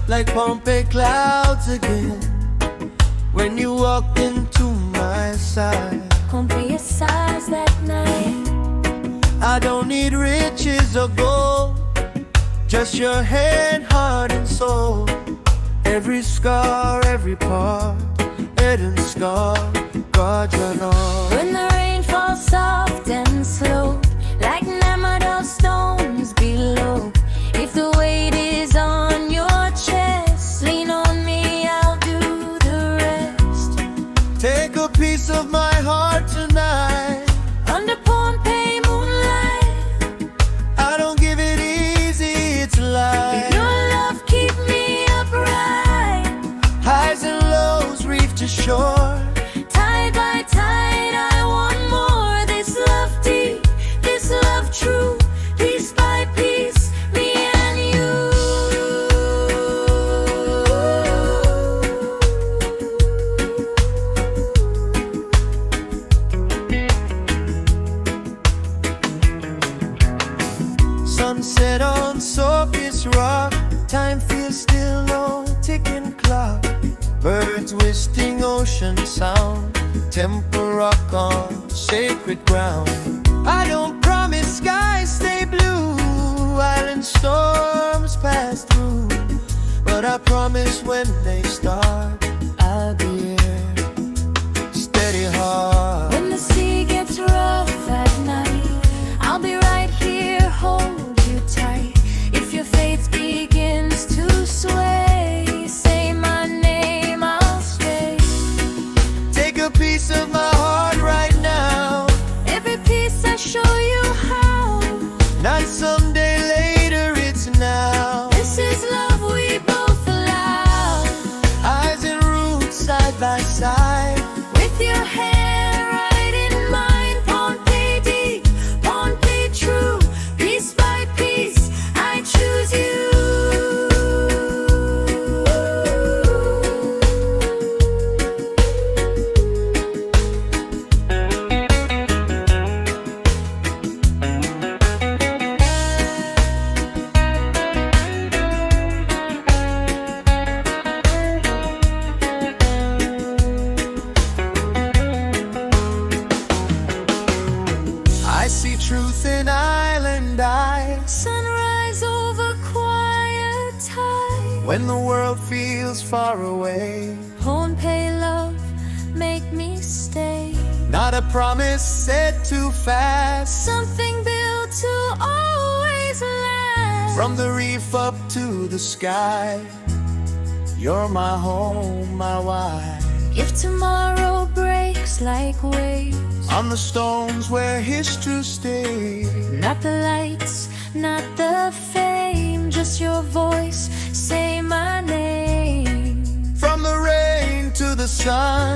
like Pompeii clouds again. When you walked into my side, Won't be a size that night. I don't need riches or gold, just your hand, heart and soul. Every scar, every part, hidden scar, God you know. When the rain falls soft and slow, like Namadol stones below. If the weight is on your chest, lean on me, I'll do the rest. Take a piece of my heart tonight. Under Pompeii moonlight, I don't give it easy, it's life. your love keep me upright. Highs and lows, reef to shore. Tide by tide, I want more. This love deep, this love true. Piece by piece, me and you. Sunset on Sophie's Rock, time feels still on ticking clock. Birds whistling, ocean sound, temple rock on sacred ground. I don't promise skies stay blue, island storms pass through, but I promise when they start, I'll be here, steady heart. When the sea gets rough at night, I'll be right here, hold you tight. If your faith begins to sway, say my name, I'll stay. Take a piece of my heart right now. Every piece I show you how. Not someday later, it's now. This is love we both allow. Eyes and roots side by side. With your hand right in mine, Pompeii deep, Pompeii true. Piece by piece, I choose you. I see truth in island eyes. Sunrise over quiet tide. When the world feels far away, Pompeii love, make me stay. not a promise said too fast. Something built to always last. From the reef up to the sky, you're my home, my wife. If tomorrow breaks like waves, On the stones where history stays. not the lights, not the fame, just your voice, say my name. From the rain to the sun,